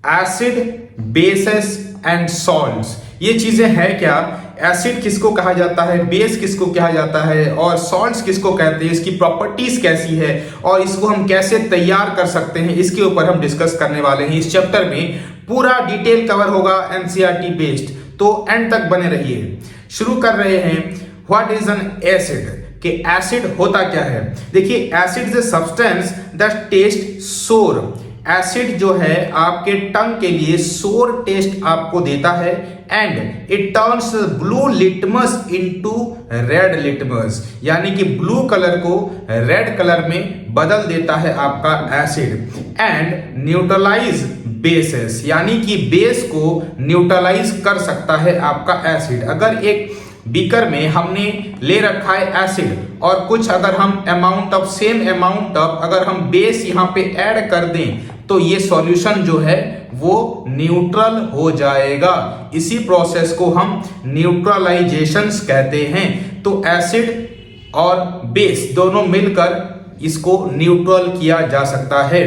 Acid, bases and salts. ये चीजें हैं क्या? एसिड किसको कहा जाता है, बेस किसको कहा जाता है और सॉल्ट्स किसको कहते हैं, इसकी प्रॉपर्टीज कैसी है और इसको हम कैसे तैयार कर सकते हैं, इसके ऊपर हम डिस्कस करने वाले हैं। इस चैप्टर में पूरा डिटेल कवर होगा एनसीईआरटी बेस्ड, तो एंड तक बने रहिए। शुरू कर रहे हैं। व्हाट इज एन एसिड, कि एसिड होता क्या है। देखिए, acid is a substance that taste sour. Acid जो है आपके टंग के लिए सोर टेस्ट आपको देता है and it turns blue litmus into red litmus, यानी कि ब्लू कलर को रेड कलर में बदल देता है आपका एसिड। एंड न्यूट्रलाइज बेसेस, यानी कि बेस को न्यूट्रलाइज कर सकता है आपका एसिड। अगर एक बीकर में हमने ले रखा है एसिड और कुछ अगर हम सेम अमाउंट ऑफ अगर हम बेस यहाँ पे ऐड कर दें तो ये सॉल्यूशन जो है वो न्यूट्रल हो जाएगा। इसी प्रोसेस को हम न्यूट्रलाइजेशंस कहते हैं। तो एसिड और बेस दोनों मिलकर इसको न्यूट्रल किया जा सकता है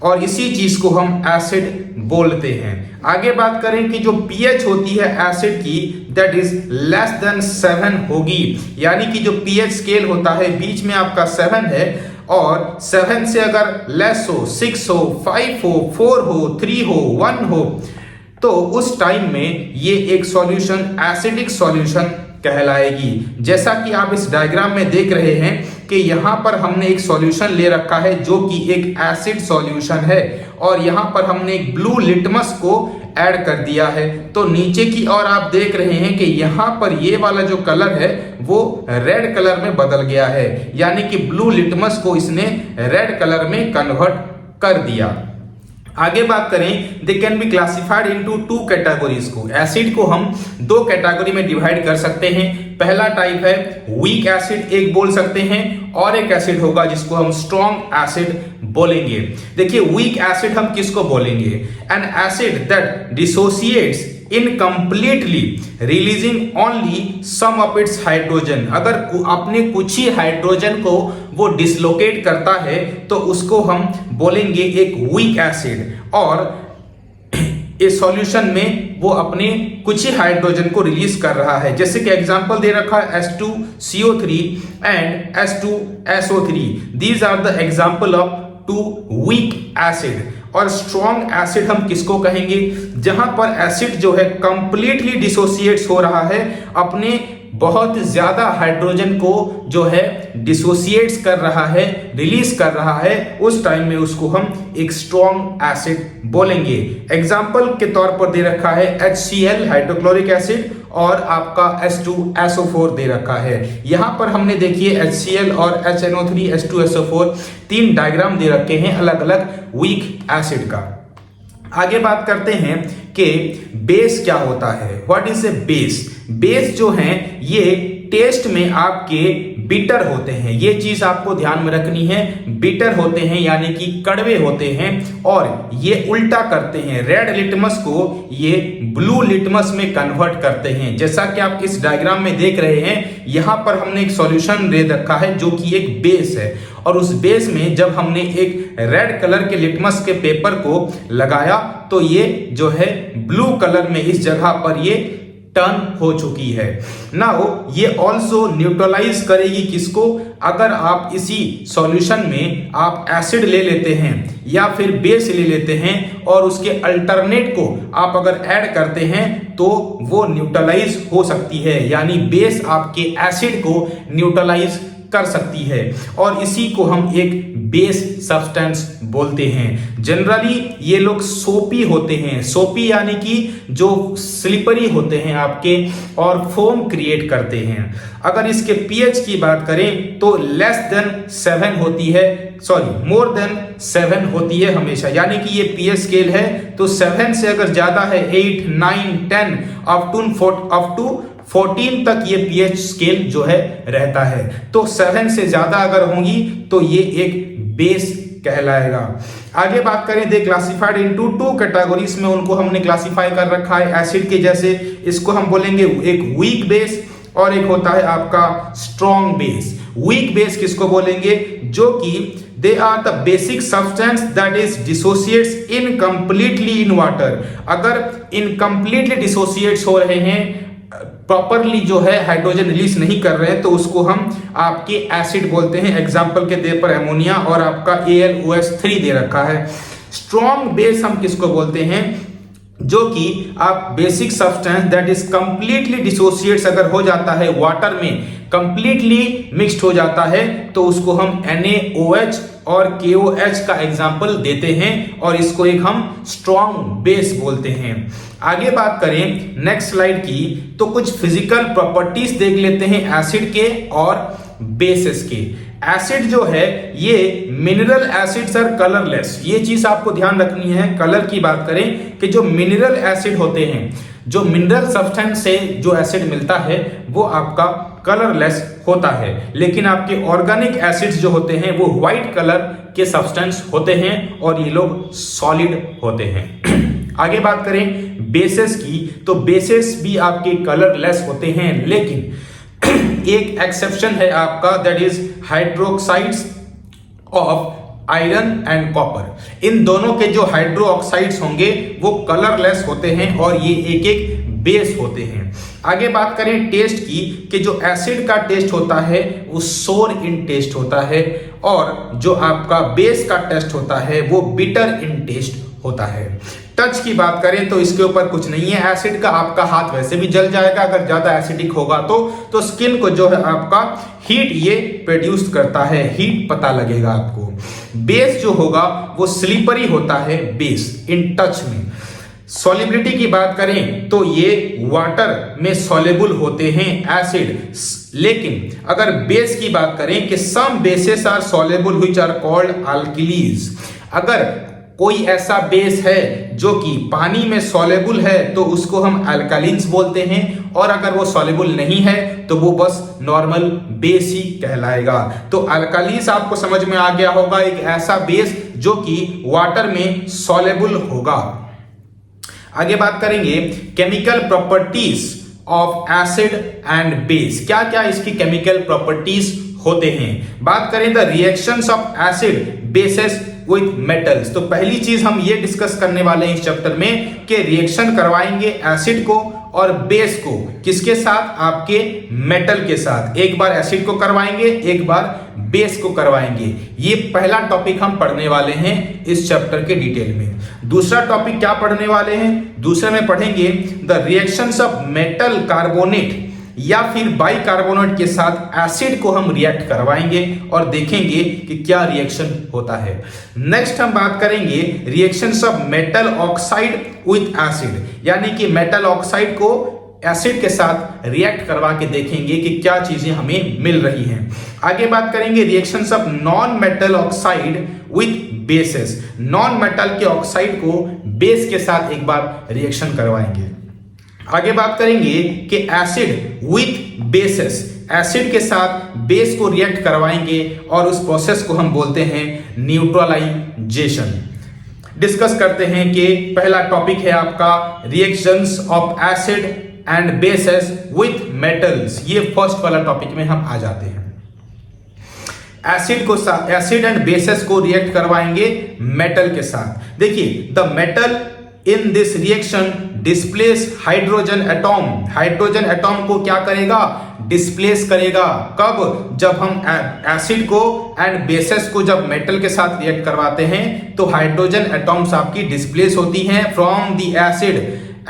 और इसी चीज को हम एसिड बोलते हैं। आगे बात करें कि जो पीएच होती है एसिड की, दैट इज लेस देन 7 होगी, यानी कि जो पीएच स्केल होता है बीच में आपका 7 है और 7 से अगर लेस हो, 6 हो, 5 हो, 4 हो, 3 हो, 1 हो, तो उस टाइम में ये एक सॉल्यूशन एसिडिक सॉल्यूशन कहलाएगी। जैसा कि आप इस डायग्राम में देख रहे हैं कि यहाँ पर हमने एक सॉल्यूशन ले रखा है जो कि एक एसिड सॉल्यूशन है और यहाँ पर हमने एक ब्लू लिटमस को ऐड कर दिया है। तो नीचे की ओर आप देख रहे हैं कि यहाँ पर ये वाला जो कलर है वो रेड कलर में बदल गया है, यानी कि ब्लू लिटमस को इसने रेड कलर में कन्वर्ट कर दिया। आगे बात करें, they can be classified into 2 categories को। एसिड को हम 2 कैटेगरी में डिवाइड कर सकते हैं। पहला टाइप है वीक एसिड, एक बोल सकते हैं, और एक एसिड होगा जिसको हम स्ट्रॉन्ग एसिड बोलेंगे। देखिए, वीक एसिड हम किसको बोलेंगे? An acid that dissociates incompletely releasing only some of its hydrogen. अगर अपने कुछ ही हाइड्रोजन को वो डिसलोकेट करता है तो उसको हम बोलेंगे एक वीक एसिड, और इस सॉल्यूशन में वो अपने कुछ ही हाइड्रोजन को रिलीज कर रहा है। जैसे कि एग्जांपल दे रखा है H2CO3 and H2SO3। These are the example of 2 weak acid. और स्ट्रॉन्ग एसिड हम किसको कहेंगे? जहां पर एसिड जो है कंप्लीटली डिसोसिएट्स हो रहा है, अपने बहुत ज्यादा हाइड्रोजन को जो है डिसोसिएट्स कर रहा है, रिलीज कर रहा है, उस टाइम में उसको हम एक स्ट्रॉन्ग एसिड बोलेंगे। एग्जाम्पल के तौर पर दे रखा है HCl हाइड्रोक्लोरिक एसिड और आपका H2SO4 दे रखा है। यहां पर हमने देखिए HCl और HNO3 H2SO4 3 डायग्राम दे रखे हैं अलग अलग वीक एसिड का। आगे बात करते हैं कि बेस क्या होता है। What is a base? Base जो हैं ये टेस्ट में आपके बिटर होते हैं। ये चीज आपको ध्यान में रखनी है। बिटर होते हैं यानी कि कड़वे होते हैं और ये उल्टा करते हैं, रेड लिटमस को ये ब्लू लिटमस में कन्वर्ट करते हैं। जैसा कि आप इस डायग्राम में देख रहे हैं, यहां पर हमने एक सॉल्यूशन दे रखा है जो कि एक बेस है और उस बेस में जब हमने एक रेड कलर के लिटमस के पेपर को लगाया तो ये जो है ब्लू कलर में इस जगह पर ये टर्न हो चुकी है। नाउ ये ऑल्सो न्यूट्रलाइज करेगी किसको? अगर आप इसी सॉल्यूशन में आप एसिड ले लेते हैं या फिर बेस ले लेते हैं और उसके अल्टरनेट को आप अगर ऐड करते हैं तो वो न्यूट्रलाइज हो सकती है, यानी बेस आपके एसिड को न्यूट्रलाइज कर सकती है और इसी को हम एक बेस सब्सटेंस बोलते हैं। जनरली ये लोग सोपी होते हैं, सोपी यानी कि जो स्लिपरी होते हैं आपके और फोम क्रिएट करते हैं। अगर इसके पीएच की बात करें तो लेस देन 7 होती है, सॉरी मोर देन 7 होती है हमेशा, यानी कि ये पीएच स्केल है तो 7 से अगर ज्यादा है 8, 9, 10 अप टू 14 तक ये पीएच स्केल जो है रहता है। तो 7 से ज्यादा अगर होंगी तो ये एक बेस कहलाएगा। आगे बात करें, दे क्लासिफाइड इनटू 2 कैटेगरीज में उनको हमने क्लासिफाई कर रखा है एसिड के जैसे। इसको हम बोलेंगे एक वीक बेस और एक होता है आपका स्ट्रॉन्ग बेस। वीक बेस किसको बोलेंगे? जो कि they are the basic substance that is dissociates incompletely in water. अगर इनकम्प्लीटली डिसोसिएट्स हो रहे हैं, प्रॉपरली जो है हाइड्रोजन रिलीज नहीं कर रहे हैं, तो उसको हम आपके एसिड बोलते हैं। एग्जाम्पल के तौर पर एमोनिया और आपका AlOH3 दे रखा है। स्ट्रॉन्ग बेस हम किसको बोलते हैं, जो कि आप basic substance that is completely dissociates अगर हो जाता है वाटर में, कंप्लीटली मिक्स्ड हो जाता है, तो उसको हम NaOH और KOH का एग्जाम्पल देते हैं और इसको एक हम स्ट्रॉन्ग बेस बोलते हैं। आगे बात करें नेक्स्ट स्लाइड की, तो कुछ फिजिकल प्रॉपर्टीज देख लेते हैं एसिड के और बेसिस के। एसिड जो है ये मिनरल एसिड्स आर कलरलेस, ये चीज आपको ध्यान रखनी है। कलर की बात करें कि जो मिनरल एसिड होते हैं, जो मिनरल सब्सटेंस से जो एसिड मिलता है वो आपका कलरलेस होता है, लेकिन आपके ऑर्गेनिक एसिड्स जो होते हैं वो व्हाइट कलर के सब्सटेंस होते हैं और ये लोग सॉलिड होते हैं। आगे बात करें बेसेस की, तो बेसेस भी आपके कलरलेस होते हैं, लेकिन एक एक्सेप्शन है आपका, that is hydroxides of iron and copper. इन दोनों के जो हाइड्रो ऑक्साइड्स होंगे वो कलरलेस होते हैं और ये एक एक बेस होते हैं। आगे बात करें टेस्ट की, कि जो एसिड का टेस्ट होता है वो सोर इन टेस्ट होता है और जो आपका बेस का टेस्ट होता है वो बिटर इन टेस्ट होता है। टच की बात करें तो इसके ऊपर कुछ नहीं है एसिड का, आपका हाथ वैसे भी जल जाएगा अगर ज्यादा एसिडिक होगा तो स्किन को जो है आपका हीट ये प्रोड्यूस करता है, हीट पता लगेगा आपको। बेस जो होगा वो स्लिपरी होता है बेस इन टच में। सॉलिबिलिटी की बात करें तो ये वाटर में सॉलेबल होते हैं एसिड, लेकिन अगर बेस की बात करें कि some bases are soluble which are called alkalis. अगर कोई ऐसा बेस है जो कि पानी में सॉलेबल है तो उसको हम अल्कालिन्स बोलते हैं, और अगर वो सॉलेबल नहीं है तो वो बस नॉर्मल बेस ही कहलाएगा। तो अल्कालीस आपको समझ में आ गया होगा, एक ऐसा बेस जो कि वाटर में सॉलेबल होगा। आगे बात करेंगे chemical properties of acid and base. क्या क्या इसकी केमिकल प्रॉपर्टीज होते हैं। बात करें the reactions of acid bases with metals, तो पहली चीज हम ये डिस्कस करने वाले हैं इस चैप्टर में कि रिएक्शन करवाएंगे एसिड को और बेस को, किसके साथ, आपके मेटल के साथ। एक बार एसिड को करवाएंगे, एक बार बेस को करवाएंगे। ये पहला टॉपिक हम पढ़ने वाले हैं इस चैप्टर के डिटेल में। दूसरा टॉपिक क्या पढ़ने वाले हैं, दूसरे में पढ़ेंगे the reactions of metal carbonate या फिर बाइकार्बोनेट के साथ एसिड को हम रिएक्ट करवाएंगे और देखेंगे कि क्या रिएक्शन होता है। नेक्स्ट हम बात करेंगे reactions of metal oxide with acid, यानी कि मेटल ऑक्साइड को एसिड के साथ रिएक्ट करवा के देखेंगे कि क्या चीजें हमें मिल रही हैं। आगे बात करेंगे reactions of non metal oxide with bases. Non metal के ऑक्साइड को बेस के साथ एक बार रिएक्शन करवाएंगे। आगे बात करेंगे कि एसिड विथ बेसेस, एसिड के साथ बेस को रिएक्ट करवाएंगे और उस प्रोसेस को हम बोलते हैं न्यूट्रलाइजेशन। डिस्कस करते हैं कि पहला टॉपिक है आपका reactions of acid and bases with metals. ये फर्स्ट वाला टॉपिक में हम आ जाते हैं। एसिड एंड बेसेस को रिएक्ट करवाएंगे मेटल के साथ। देखिए the metal in this reaction displace hydrogen atom. Hydrogen atom को क्या करेगा, डिस्प्लेस करेगा। कब, जब हम एसिड को एंड बेसेस को जब मेटल के साथ रिएक्ट करवाते हैं तो हाइड्रोजन एटॉम्स आपकी डिस्प्लेस होती हैं from the acid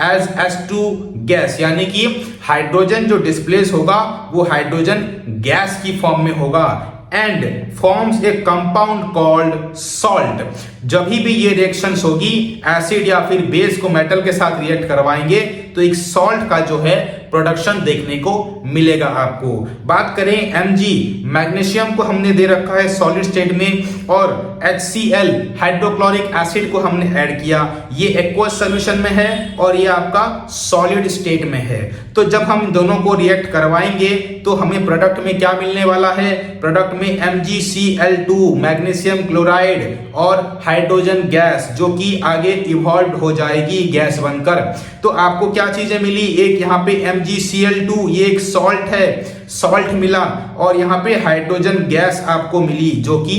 as H2 gas, यानी कि हाइड्रोजन जो डिस्प्लेस होगा वो हाइड्रोजन गैस की फॉर्म में होगा and forms a compound called salt. जब भी ये रिएक्शंस होगी, एसिड या फिर बेस को मेटल के साथ रिएक्ट करवाएंगे तो एक सॉल्ट का जो है प्रोडक्शन देखने को मिलेगा आपको। बात करें Mg, मैग्नीशियम को हमने दे रखा है सॉलिड स्टेट में और HCl हाइड्रोक्लोरिक एसिड को हमने ऐड किया। ये एक्वस सॉल्यूशन में है और ये आपका सॉलिड स्टेट में है। तो जब हम दोनों को रिएक्ट करवाएंगे तो हमें प्रोडक्ट में क्या मिलने वाला है, प्रोडक्ट में MgCl2 मैग्नीशियम क्लोराइड और हाइड्रोजन गैस जो कि आगे इवॉल्व हो जाएगी गैस बनकर। तो आपको क्या चीजें मिली, एक यहाँ पे MgCl2 ये एक सॉल्ट है, सॉल्ट मिला, और यहाँ पे हाइड्रोजन गैस आपको मिली जो कि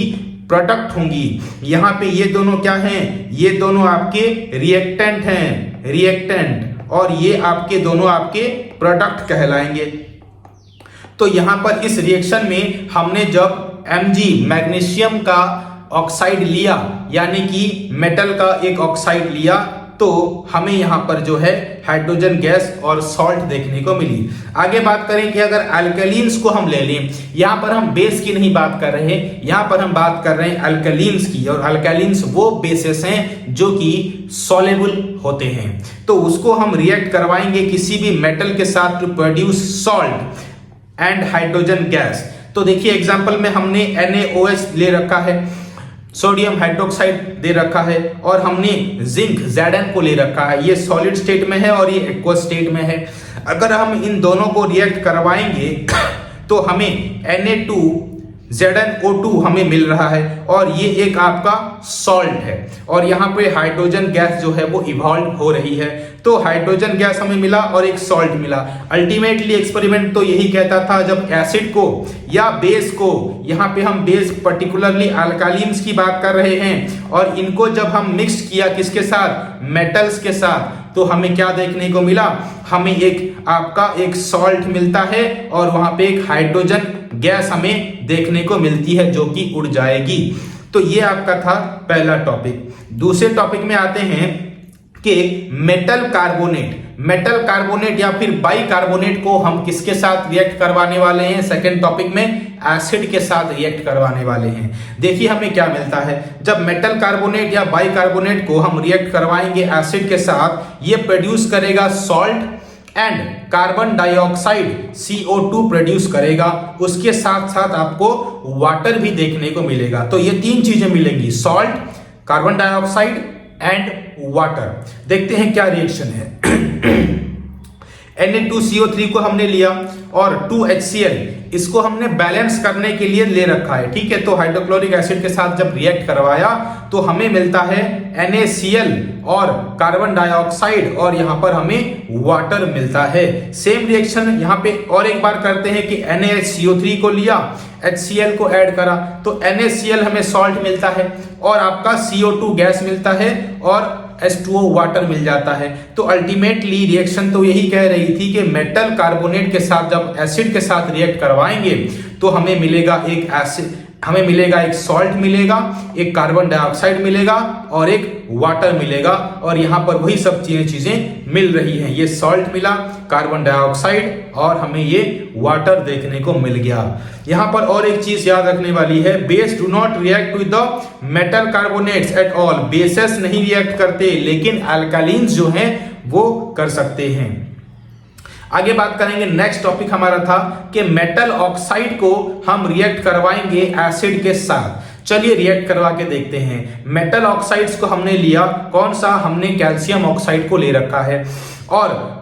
प्रोडक्ट होंगी। यहाँ पे ये दोनों क्या हैं, ये दोनों आपके रिएक्टेंट हैं, रिएक्टेंट, और ये आपके दोनों आपके प्रोडक्ट कहलाएंगे। तो यहाँ पर इस रिएक्शन में हमने जब Mg मैग्नीशियम का ऑक्साइड लिया, यानी कि मेटल का एक ऑक्साइड लिया, तो हमें यहाँ पर जो है हाइड्रोजन गैस और सॉल्ट देखने को मिली। आगे बात करें कि अगर अल्कलीन्स को हम ले लें, यहाँ पर हम बेस की नहीं बात कर रहे हैं, यहाँ पर हम बात कर रहे हैं अल्कलीन्स की, और अल्कलीन्स वो बेसेस हैं जो कि सॉलेबल होते हैं। तो उसको हम रिएक्ट करवाएंगे किसी भी मेटल के साथ to produce salt and hydrogen gas. तो देखिए एग्जांपल में हमने NaOH ले रखा है, सोडियम हाइड्रोक्साइड दे रखा है, और हमने जिंक Zn को ले रखा है। ये सॉलिड स्टेट में है और ये एक्वस स्टेट में है। अगर हम इन दोनों को रिएक्ट करवाएंगे तो हमें Na2ZnO2 हमें मिल रहा है, और ये एक आपका सॉल्ट है, और यहाँ पे हाइड्रोजन गैस जो है वो इवॉल्व हो रही है। तो हाइड्रोजन गैस हमें मिला और एक सॉल्ट मिला। अल्टीमेटली एक्सपेरिमेंट तो यही कहता था, जब एसिड को या बेस को, यहाँ पे हम बेस पर्टिकुलरली अल्कालीन्स की बात कर रहे हैं, और इनको जब हम मिक्स किया किसके साथ, मेटल्स के साथ, तो हमें क्या देखने को मिला, हमें एक आपका एक सॉल्ट मिलता है, और वहां पे एक हाइड्रोजन गैस हमें देखने को मिलती है जो कि उड़ जाएगी। तो ये आपका था पहला टॉपिक। दूसरे टॉपिक में आते हैं कि मेटल कार्बोनेट या फिर बाइकार्बोनेट को हम किसके साथ रिएक्ट करवाने वाले हैं। सेकंड टॉपिक में एसिड के साथ रिएक्ट करवाने वाले हैं। देखिए हमें क्या मिलता है, जब मेटल कार्बोनेट या बाइकार्बोनेट को हम रिएक्ट करवाएंगे एसिड के साथ, ये प्रोड्यूस करेगा salt and carbon dioxide CO2 produce करेगा। उसके साथ साथ आपको वाटर भी देखने को मिलेगा। तो ये तीन चीजें मिलेंगी, salt, carbon dioxide and water. देखते हैं क्या रिएक्शन है। Na2CO3 को हमने लिया और 2HCl, इसको हमने बैलेंस करने के लिए ले रखा है, ठीक है। तो हाइड्रोक्लोरिक एसिड के साथ जब रिएक्ट करवाया तो हमें मिलता है NaCl और कार्बन डाइऑक्साइड, और यहां पर हमें वाटर मिलता है। सेम रिएक्शन यहां पे और एक बार करते हैं कि NaHCO3 को लिया, HCl को ऐड करा, तो NaCl हमें सॉल्ट मिलता है, और आपका CO2 गैस मिलता है, और H2O वाटर मिल जाता है। तो अल्टीमेटली रिएक्शन तो यही कह रही थी कि मेटल कार्बोनेट के साथ जब एसिड के साथ रिएक्ट करवाएंगे तो हमें मिलेगा एक एसिड, हमें मिलेगा एक सॉल्ट मिलेगा, एक कार्बन डाइऑक्साइड मिलेगा और एक वाटर मिलेगा, और यहाँ पर वही सब चीजें मिल रही हैं। ये सॉल्ट मिला, कार्बन डाइऑक्साइड, और हमें ये वाटर देखने को मिल गया। यहाँ पर और एक चीज याद रखने वाली है, base do not react with the metal carbonates at all. Bases नहीं रिएक्ट करते, लेकिन अल्कालीन्स जो हैं वो कर सकते हैं। आगे बात करेंगे, नेक्स्ट टॉपिक हमारा था कि मेटल ऑक्साइड को हम रिएक्ट करवाएंगे एसिड के साथ। चलिए रिएक्ट करवा के देखते हैं। मेटल ऑक्साइड्स को हमने लिया, कौन सा, हमने कैल्शियम ऑक्साइड को ले रखा है, और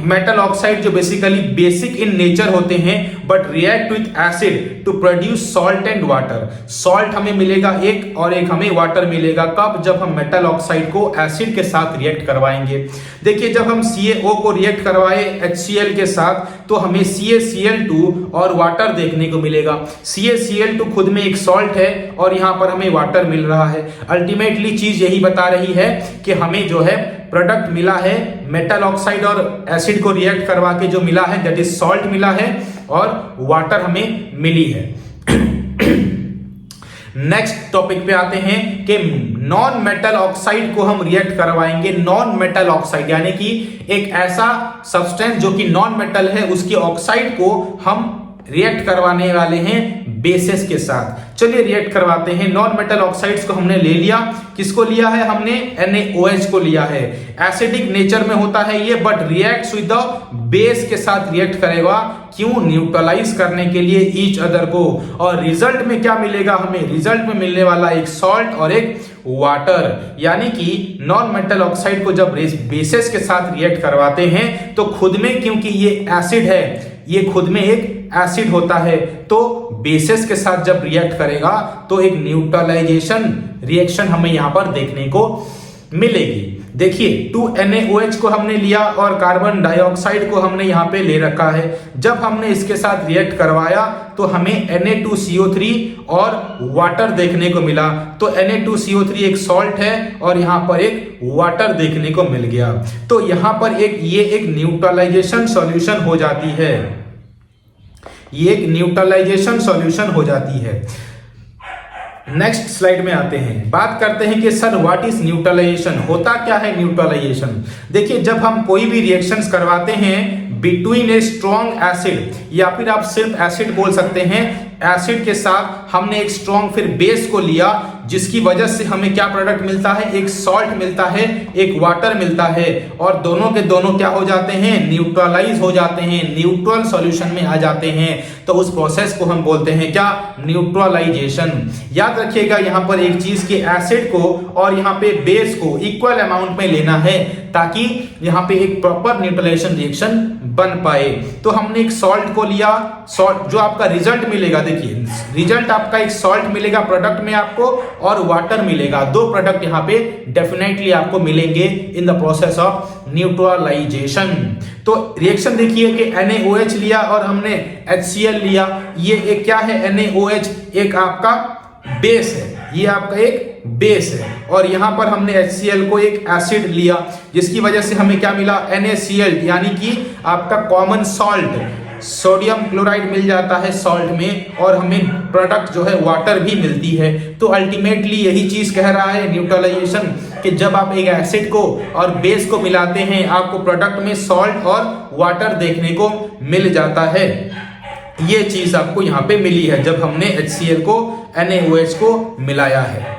मेटल ऑक्साइड जो बेसिकली बेसिक इन नेचर होते हैं but react with acid to produce salt and water. Salt हमें मिलेगा एक, और एक हमें वाटर मिलेगा। कब, जब हम मेटल ऑक्साइड को एसिड के साथ रिएक्ट करवाएंगे। देखिए जब हम CaO को रिएक्ट करवाए HCl के साथ तो हमें CaCl2 और वाटर देखने को मिलेगा। CaCl2 खुद में एक सॉल्ट है और यहाँ पर हमें वाटर मिल रहा है। अल्टीमेटली चीज यही बता रही है कि हमें जो है प्रोडक्ट मिला है, मेटल ऑक्साइड और एसिड को रिएक्ट करवा के जो मिला है दैट इज सॉल्ट मिला है, और वाटर हमें मिली है। नेक्स्ट टॉपिक पे आते हैं कि नॉन मेटल ऑक्साइड को हम रिएक्ट करवाएंगे। नॉन मेटल ऑक्साइड यानी कि एक ऐसा सब्सटेंस जो कि नॉन मेटल है, उसके ऑक्साइड को हम रिएक्ट करवाने वाले हैं बेसेस के साथ। चलिए रिएक्ट करवाते हैं। नॉन मेटल ऑक्साइड्स को हमने ले लिया, किसको लिया है हमने, NaOH को लिया है। एसिडिक नेचर में होता है ये, but reacts with the base के साथ रिएक्ट करेगा। क्यों, न्यूट्रलाइज करने के लिए ईच अदर को। और रिजल्ट में क्या मिलेगा हमें, रिजल्ट में मिलने वाला एक सॉल्ट और एक वाटर। यानी कि नॉन मेटल ऑक्साइड को जब बेसेस के साथ रिएक्ट करवाते हैं तो खुद में, क्योंकि ये एसिड है, ये खुद में एक एसिड होता है, तो बेसेस के साथ जब रिएक्ट करेगा तो एक न्यूट्रलाइजेशन रिएक्शन हमें यहां पर देखने को मिलेगी। देखिए 2NaOH को हमने लिया और कार्बन डाइऑक्साइड को हमने यहाँ पे ले रखा है। जब हमने इसके साथ रिएक्ट करवाया तो हमें Na2CO3 और वाटर देखने को मिला। तो Na2CO3 एक सॉल्ट है और यहाँ पर एक वाटर देखने को मिल गया। तो यहाँ पर ये एक न्यूट्रलाइजेशन सॉल्यूशन हो जाती है, ये एक न्यूट्रलाइजेशन सॉल्यूशन हो जाती है। नेक्स्ट स्लाइड में आते हैं, बात करते हैं कि सर व्हाट इज न्यूट्रलाइजेशन, होता क्या है न्यूट्रलाइजेशन। देखिए जब हम कोई भी रिएक्शंस करवाते हैं बिटवीन ए स्ट्रॉन्ग एसिड, या फिर आप सिर्फ एसिड बोल सकते हैं, एसिड के साथ हमने एक स्ट्रॉन्ग फिर बेस को लिया, जिसकी वजह से हमें क्या प्रोडक्ट मिलता है, एक सॉल्ट मिलता है, एक वाटर मिलता है, और दोनों के दोनों क्या हो जाते हैं, न्यूट्रलाइज हो जाते हैं, न्यूट्रल सॉल्यूशन में आ जाते हैं। तो उस प्रोसेस को हम बोलते हैं क्या, न्यूट्रलाइजेशन। याद रखिएगा यहाँ पर एक चीज के एसिड को और यहाँ पे बेस को इक्वल अमाउंट में लेना है, ताकि यहाँ पे एक प्रॉपर न्यूट्रलाइजेशन रिएक्शन बन पाए। तो हमने एक सॉल्ट को लिया, सॉल्ट जो आपका रिजल्ट मिलेगा, देखिए रिजल्ट आपका एक सॉल्ट मिलेगा प्रोडक्ट में आपको, और वाटर मिलेगा। दो प्रोडक्ट यहाँ पे डेफिनेटली आपको मिलेंगे in the process of neutralisation. तो रिएक्शन देखिए कि NaOH लिया और हमने HCl लिया, ये एक क्या है, NaOH एक आपका बेस है, ये आपका एक बेस है, और यहां पर हमने HCl को एक एसिड लिया, जिसकी वजह से हमें क्या मिला, NaCl, यानी कि आपका कॉमन सॉल्ट, सोडियम क्लोराइड मिल जाता है सॉल्ट में, और हमें प्रोडक्ट जो है वाटर भी मिलती है। तो अल्टीमेटली यही चीज कह रहा है न्यूट्रलाइजेशन, कि जब आप एक एसिड को और बेस को मिलाते हैं, आपको प्रोडक्ट में सॉल्ट और वाटर देखने को मिल जाता है। ये चीज आपको यहाँ पे मिली है जब हमने HCl को NaOH को मिलाया है।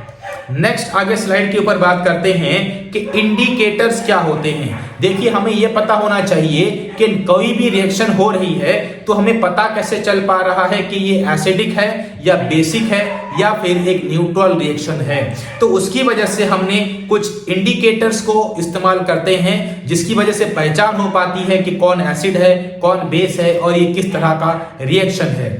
नेक्स्ट आगे स्लाइड के ऊपर बात करते हैं कि इंडिकेटर्स क्या होते हैं। देखिए हमें यह पता होना चाहिए कि कोई भी रिएक्शन हो रही है तो हमें पता कैसे चल पा रहा है कि ये एसिडिक है या बेसिक है या फिर एक न्यूट्रल रिएक्शन है। तो उसकी वजह से हमने कुछ इंडिकेटर्स को इस्तेमाल करते हैं, जिसकी वजह से पहचान हो पाती है कि कौन एसिड है, कौन बेस है, और ये किस तरह का रिएक्शन है।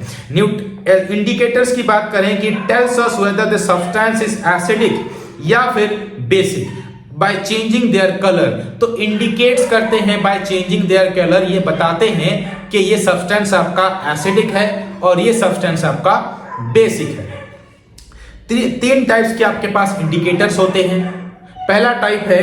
इंडिकेटर्स की बात करें कि tells us whether the substance is acidic या फिर basic by changing their colour. तो इंडिकेट्स करते हैं बाय चेंजिंग देयर कलर, ये बताते हैं कि ये सब्सटेंस आपका एसिडिक है और ये सब्सटेंस आपका बेसिक है। तीन टाइप्स के आपके पास इंडिकेटर्स होते हैं। पहला टाइप है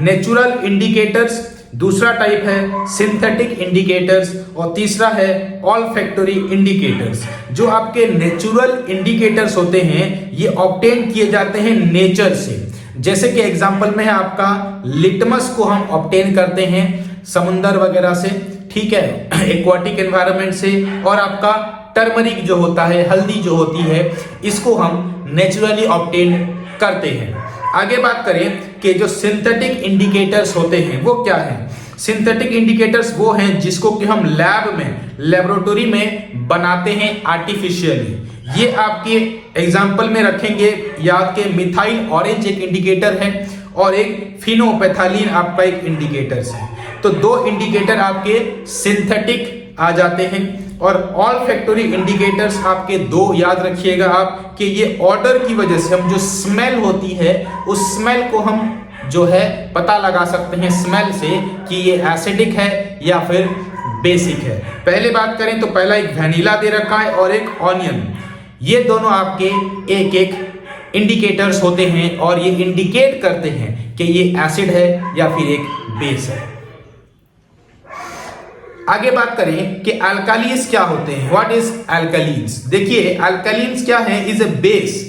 नेचुरल इंडिकेटर्स, दूसरा टाइप है सिंथेटिक इंडिकेटर्स, और तीसरा है ऑल्फैक्टरी इंडिकेटर्स। जो आपके नेचुरल इंडिकेटर्स होते हैं ये ऑब्टेन किए जाते हैं नेचर से। जैसे कि एग्जांपल में है आपका लिटमस को हम ऑब्टेन करते हैं समुंदर वगैरह से, ठीक है, एक्वाटिक एनवायरनमेंट से, और आपका टर्मरिक जो होता है, हल्दी जो होती है, इसको हम नेचुरली ऑब्टेन करते हैं। आगे बात करें कि जो सिंथेटिक इंडिकेटर्स होते हैं वो क्या है। सिंथेटिक इंडिकेटर्स वो हैं जिसको कि हम लैब में, लेबोरेटरी में बनाते हैं आर्टिफिशियली। ये आपके एग्जाम्पल में रखेंगे याद के मिथाइल ऑरेंज एक इंडिकेटर है और एक फिनोपेथालीन आपका एक इंडिकेटर्स है। तो दो इंडिकेटर आपके सिंथेटिक आ जाते हैं, और ऑल्फैक्टरी इंडिकेटर्स आपके दो याद रखिएगा आप कि ये ऑर्डर की वजह से हम जो स्मेल होती है उस स्मेल को हम जो है पता लगा सकते हैं स्मेल से कि ये एसिडिक है या फिर बेसिक है। पहले बात करें तो पहला एक वैनिला दे रखा है और एक ऑनियन, ये दोनों आपके एक एक इंडिकेटर्स होते हैं और ये इंडिकेट करते हैं कि ये एसिड है या फिर एक बेस है। आगे बात करें कि अल्कालीन्स क्या होते हैं, व्हाट इज अल्कालीन्स। देखिए अल्कालीन्स क्या है, is a base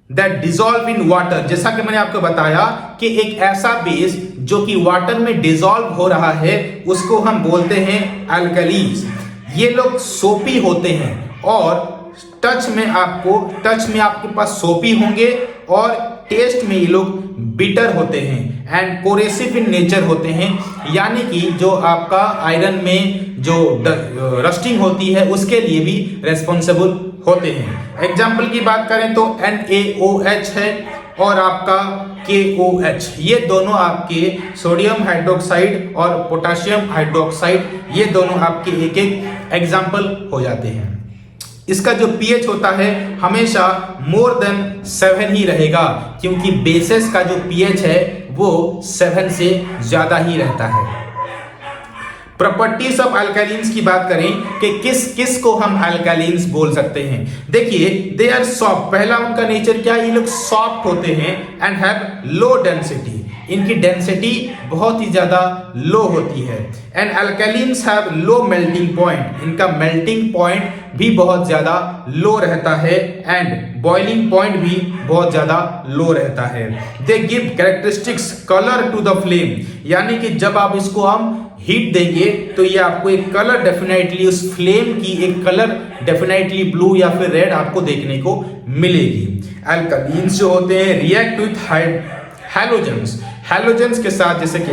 that dissolve in water. जैसा कि मैंने आपको बताया कि एक ऐसा बेस जो कि वाटर में डिसॉल्व हो रहा है उसको हम बोलते हैं अल्कालीन्स। ये लोग सोपी होते हैं और टच में आपके पास सोपी होंगे और टेस्ट में ये लोग बिटर होते हैं एंड कोरेसिव इन नेचर होते हैं, यानी कि जो आपका आयरन में जो रस्टिंग होती है उसके लिए भी रेस्पॉन्सिबल होते हैं। एग्जाम्पल की बात करें तो NaOH है और आपका KOH, ये दोनों आपके सोडियम हाइड्रोक्साइड और पोटेशियम हाइड्रोक्साइड, ये दोनों आपके एक एक एग्जाम्पल हो जाते हैं। इसका जो pH होता है हमेशा मोर देन 7 ही रहेगा, क्योंकि बेसेस का जो pH है वो 7 से ज्यादा ही रहता है। प्रॉपर्टीज ऑफ अल्कालीन्स की बात करें कि किस किस को हम अल्कालीन्स बोल सकते हैं। देखिए, दे आर सॉफ्ट, पहला उनका नेचर क्या, ये लोग सॉफ्ट होते हैं एंड हैव लो डेंसिटी, इनकी डेंसिटी बहुत ही ज्यादा लो होती है। And alkalines have low melting point, इनका मेल्टिंग पॉइंट भी बहुत ज्यादा लो रहता है एंड बॉइलिंग पॉइंट भी बहुत ज्यादा लो रहता है। They give characteristics colour to the flame, यानी कि जब आप इसको हम हीट देंगे तो ये आपको एक कलर डेफिनेटली, उस फ्लेम की एक कलर डेफिनेटली ब्लू या फिर रेड आपको देखने को मिलेगी। अल्कालीन्स जो होते हैं रिएक्ट विथ हैलोजेंस, हैलोजेंस के साथ, जैसे कि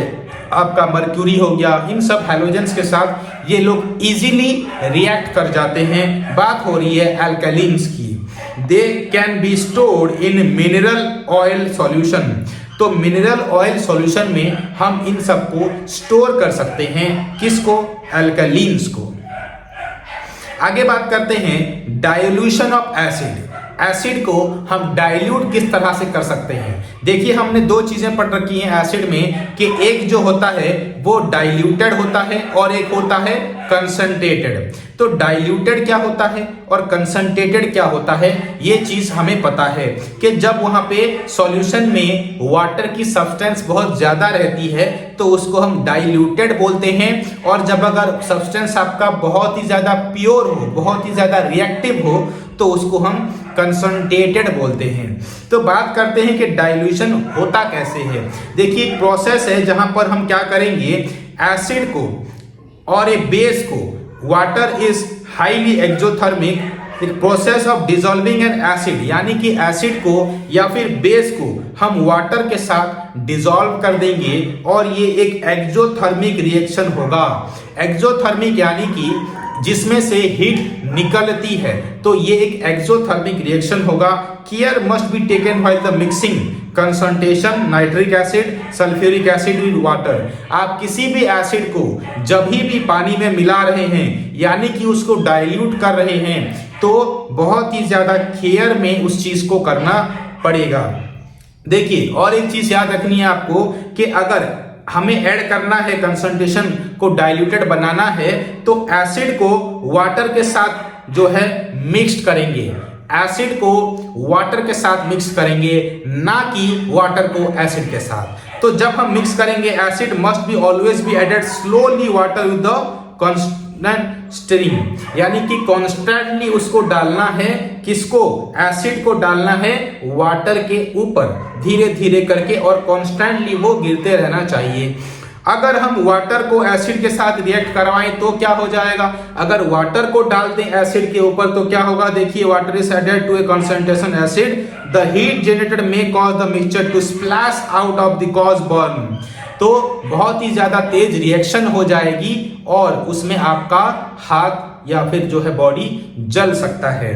आपका मर्क्यूरी हो गया, इन सब हैलोजेंस के साथ ये लोग इजीली रिएक्ट कर जाते हैं। बात हो रही है अल्कालीन्स की। They can be stored in mineral oil solution, तो मिनरल ऑयल सॉल्यूशन में हम इन सबको स्टोर कर सकते हैं, किसको, अल्कालीन्स को। आगे बात करते हैं डाइल्यूशन ऑफ एसिड, एसिड को हम डाइल्यूट किस तरह से कर सकते हैं। देखिए, हमने दो चीजें पढ़ रखी हैं एसिड में कि एक जो होता है वो डाइल्यूटेड होता है और एक होता है कंसंट्रेटेड। तो डाइल्यूटेड क्या होता है और कंसंट्रेटेड क्या होता है, ये चीज हमें पता है कि जब वहां पे सॉल्यूशन में वाटर की सब्सटेंस बहुत ज्यादा रहती है तो उसको हम डाइल्यूटेड बोलते हैं, और जब अगर सब्सटेंस आपका बहुत ही ज्यादा प्योर हो, बहुत ही ज्यादा रिएक्टिव हो, तो उसको हम कंसंट्रेटेड बोलते हैं। तो बात करते हैं कि डाइल्यूशन होता कैसे है। देखिए, एक प्रोसेस है जहां पर हम क्या करेंगे, एसिड को और ए बेस को, water is highly exothermic process of dissolving N acid, यानी कि एसिड को या फिर बेस को हम वाटर के साथ डिसॉल्व कर देंगे और ये एक एक्सोथर्मिक रिएक्शन होगा। एक्सोथर्मिक यानी कि जिसमें से हीट निकलती है, तो ये एक एक्सोथर्मिक रिएक्शन होगा। Care must be taken while the mixing concentration nitric acid sulphuric acid with water. आप किसी भी एसिड को जब भी पानी में मिला रहे हैं, यानी कि उसको डाइल्यूट कर रहे हैं, तो बहुत ही ज्यादा केयर में उस चीज को करना पड़ेगा। देखिए, और एक चीज याद रखनी है आपको कि अगर हमें ऐड करना है, कंसंट्रेशन को डाइल्यूटेड बनाना है, तो एसिड को वाटर के साथ जो है मिक्स्ड करेंगे, एसिड को वाटर के साथ मिक्स करेंगे, ना कि वाटर को एसिड के साथ। तो जब हम मिक्स करेंगे, acid must be always be added slowly water with the constant stream, यानी कि कॉन्स्टेंटली उसको डालना है, किसको, एसिड को डालना है वाटर के ऊपर धीरे धीरे करके, और कॉन्स्टेंटली वो गिरते रहना चाहिए। अगर हम वाटर को एसिड के साथ रिएक्ट करवाएं तो क्या हो जाएगा, अगर वाटर को डाल दें एसिड के ऊपर तो क्या होगा, देखिए, water is added to a concentration acid, the heat generated may cause the mixture to splash out of the cause burn. तो बहुत ही ज्यादा तेज रिएक्शन हो जाएगी और उसमें आपका हाथ या फिर जो है बॉडी जल सकता है।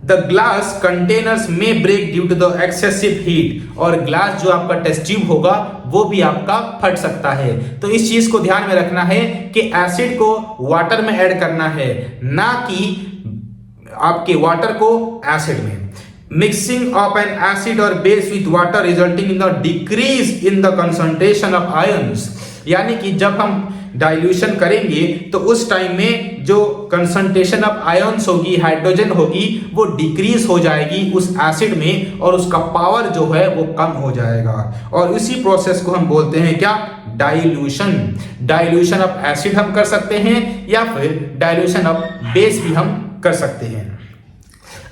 द ग्लास कंटेनर्स में break due to the excessive heat, और ग्लास जो आपका टेस्ट ट्यूब होगा वो भी आपका फट सकता है। तो इस चीज को ध्यान में रखना है कि एसिड को वाटर में ऐड करना है, ना कि आपके वाटर को एसिड में। मिक्सिंग ऑफ एन एसिड और base with water resulting in the decrease in the concentration of ions, यानी कि जब हम डाइल्यूशन करेंगे तो उस टाइम में जो कंसंट्रेशन ऑफ आयंस होगी, हाइड्रोजन होगी, वो डिक्रीज हो जाएगी उस एसिड में, और उसका पावर जो है वो कम हो जाएगा। और इसी प्रोसेस को हम बोलते हैं क्या, डाइल्यूशन। डाइल्यूशन ऑफ एसिड हम कर सकते हैं या फिर डाइल्यूशन ऑफ बेस भी हम कर सकते हैं।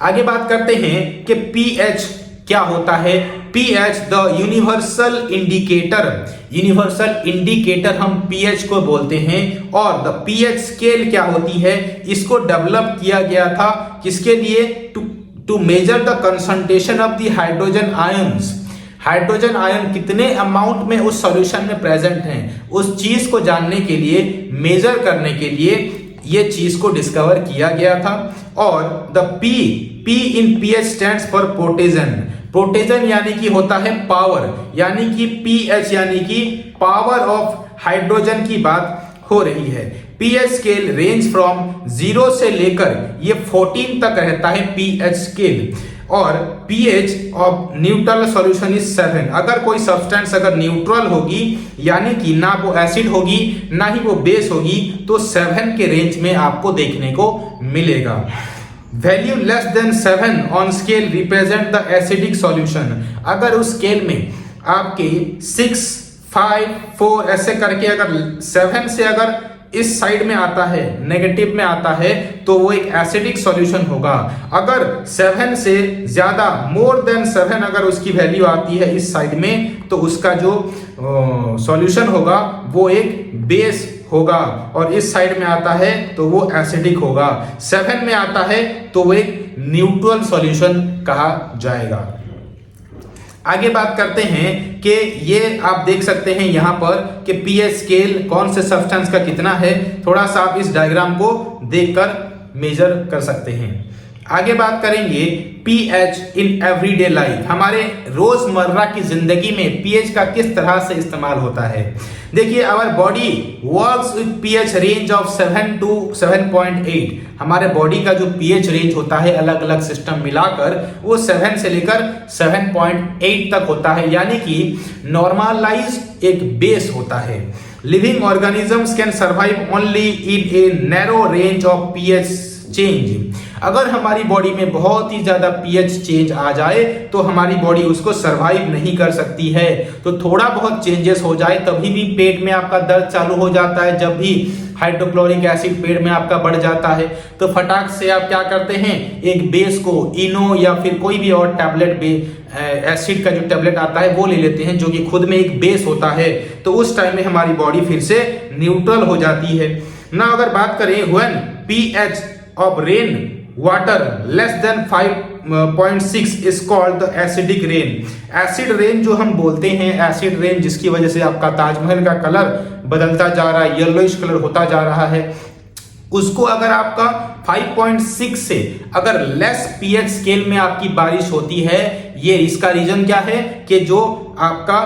आगे बात करते हैं कि पीएच क्या होता है। PH the universal indicator, universal indicator हम पीएच को बोलते हैं। और द पीएच स्केल क्या होती है, इसको डेवलप किया गया था किसके लिए, to measure the concentration of the hydrogen ions. Hydrogen ion कितने अमाउंट में उस सॉल्यूशन में प्रेजेंट हैं, उस चीज को जानने के लिए, मेजर करने के लिए ये चीज को डिस्कवर किया गया था। और the P in pH stands for protegen. Protegen यानी कि होता है पावर, यानी कि पीएच यानी कि पावर ऑफ हाइड्रोजन की बात हो रही है। पीएच स्केल रेंज फ्रॉम 0 से लेकर ये 14 तक रहता है पीएच स्केल। और pH of neutral solution is 7। अगर कोई सब्सटेंस अगर न्यूट्रल होगी यानी कि ना वो एसिड होगी ना ही वो बेस होगी तो 7 के रेंज में आपको देखने को मिलेगा। Value less than 7 on scale represent the acidic solution. अगर उस स्केल में आपके 6, 5, 4 ऐसे करके अगर 7 से अगर इस साइड में आता है, नेगेटिव में आता है, तो वो एक एसिडिक सॉल्यूशन होगा। अगर 7 से ज्यादा, मोर देन 7 अगर उसकी वैल्यू आती है इस साइड में, तो उसका जो सॉल्यूशन होगा वो एक बेस होगा, और इस साइड में आता है तो वो एसिडिक होगा। 7 में आता है तो वो एक न्यूट्रल सॉल्यूशन कहा जाएगा। आगे बात करते हैं कि ये आप देख सकते हैं यहाँ पर कि पीएच स्केल कौन से सब्सटेंस का कितना है, थोड़ा सा आप इस डायग्राम को देखकर मेजर कर सकते हैं। आगे बात करेंगे पीएच इन एवरीडे लाइफ। हमारे रोजमर्रा की जिंदगी में पीएच का किस तरह से इस्तेमाल होता है। देखिए, our body works with pH range of 7 to 7.8। हमारे बॉडी का जो पीएच रेंज होता है अलग अलग सिस्टम मिलाकर वो 7 से लेकर 7.8 तक होता है, यानी कि नॉर्मलाइज्ड एक बेस होता है। Living organisms can survive only in a narrow range of pH change. अगर हमारी बॉडी में बहुत ही ज्यादा पीएच चेंज आ जाए तो हमारी बॉडी उसको सरवाइव नहीं कर सकती है। तो थोड़ा बहुत चेंजेस हो जाए तभी भी पेट में आपका दर्द चालू हो जाता है। जब भी हाइड्रोक्लोरिक एसिड पेट में आपका बढ़ जाता है तो फटाक से आप क्या करते हैं, एक बेस को इनो या फिर कोई भी और टैबलेट एसिड का जो टैबलेट आता है वो ले लेते हैं, जो कि खुद में एक बेस होता है। तो उस टाइम में हमारी बॉडी फिर से न्यूट्रल हो जाती है ना। अगर बात करें when pH of rain water less than 5.6 is called the acidic rain. Acid rain जो हम बोलते हैं, एसिड रेन जिसकी वजह से आपका ताजमहल का कलर बदलता जा रहा है, येलोइश कलर होता जा रहा है, उसको अगर आपका 5.6 से अगर लेस पीएच स्केल में आपकी बारिश होती है, ये इसका रीजन क्या है कि जो आपका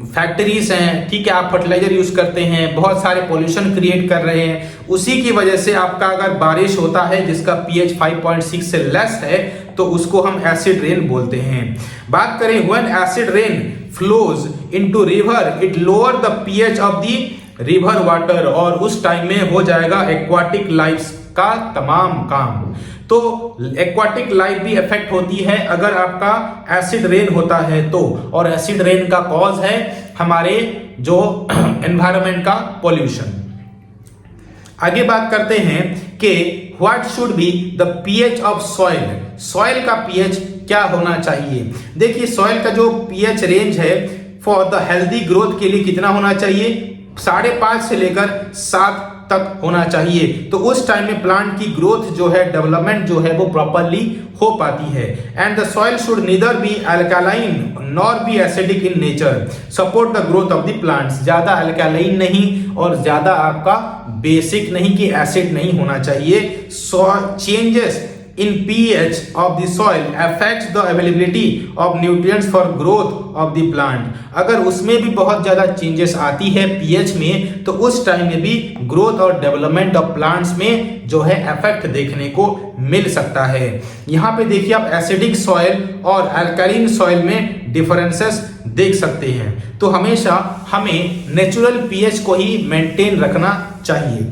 फैक्ट्रीज हैं, ठीक है, आप फर्टिलाइजर यूज करते हैं, बहुत सारे पोल्यूशन क्रिएट कर रहे हैं, उसी की वजह से आपका अगर बारिश होता है जिसका पीएच 5.6 से लेस है तो उसको हम एसिड रेन बोलते हैं। बात करें when acid rain flows into river it lower the pH of the river water, और उस टाइम में हो जाएगा एक्वाटिक लाइफ का तमाम काम। तो एक्वाटिक लाइफ भी इफेक्ट होती है अगर आपका एसिड रेन होता है तो, और एसिड रेन का कॉज है हमारे जो एनवायरनमेंट का पॉल्यूशन। आगे बात करते हैं कि what should be the pH of soil. Soil का पीएच क्या होना चाहिए। देखिए, सॉइल का जो पीएच रेंज है फॉर द हेल्दी ग्रोथ के लिए कितना होना चाहिए, 5.5 से लेकर 7 तक होना चाहिए। तो उस टाइम में प्लांट की ग्रोथ जो है, डेवलपमेंट जो है वो प्रॉपरली हो पाती है। And the soil should neither be alkaline nor be acidic in nature, support the growth of the plants. ज्यादा अल्कालाइन नहीं और ज्यादा आपका बेसिक नहीं कि एसिड नहीं होना चाहिए। Changes in pH of the soil affects the availability of nutrients for growth of the plant। अगर उसमें भी बहुत ज्यादा चेंजेस आती है pH में तो उस टाइम में भी ग्रोथ और डेवलपमेंट ऑफ प्लांट्स में जो है इफेक्ट देखने को मिल सकता है। यहाँ पे देखिए आप एसिडिक सॉइल और अल्कालाइन सॉइल में डिफरेंसेस देख सकते हैं। तो हमेशा हमें नेचुरल पीएच को ही मेंटेन रखना चाहिए।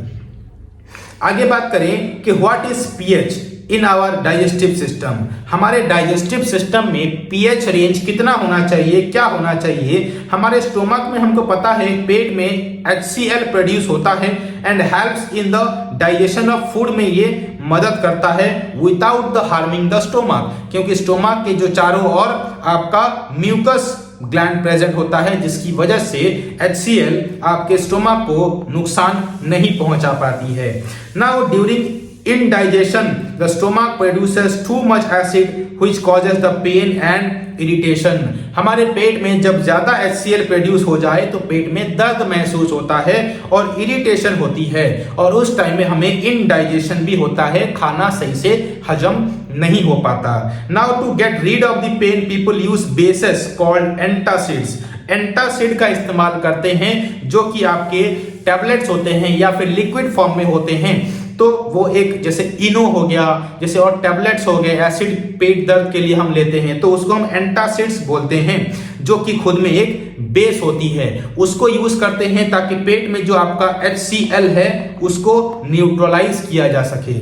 आगे बात करें कि what is pH in our digestive system. हमारे डाइजेस्टिव सिस्टम में पीएच रेंज कितना होना चाहिए, क्या होना चाहिए। हमारे स्टोमक में हमको पता है पेट में HCl प्रोड्यूस होता है and helps in the digestion of food में ये मदद करता है without the harming the stomach, क्योंकि स्टोमक के जो चारों ओर आपका म्यूकस ग्लैंड प्रेजेंट होता है जिसकी वजह से HCl आपके स्टोमक को नुकसान नहीं पहुंचा पाती है। Now during indigestion the stomach produces too much acid which causes the pain and irritation। हमारे पेट में जब ज्यादा HCl प्रोड्यूस हो जाए तो पेट में दर्द महसूस होता है और इरिटेशन होती है, और उस टाइम में हमें इंडाइजेशन भी होता है, खाना सही से हजम नहीं हो पाता। Now to get rid of the pain people use bases called antacids. Antacid का इस्तेमाल करते हैं जो कि आपके टैबलेट्स होते हैं या फिर लिक्विड फॉर्म में होते हैं। तो वो एक जैसे इनो हो गया, जैसे और टैबलेट्स हो गए एसिड पेट दर्द के लिए हम लेते हैं, तो उसको हम एंटासिड्स बोलते हैं, जो कि खुद में एक बेस होती है। उसको यूज करते हैं ताकि पेट में जो आपका HCl है उसको न्यूट्रलाइज किया जा सके।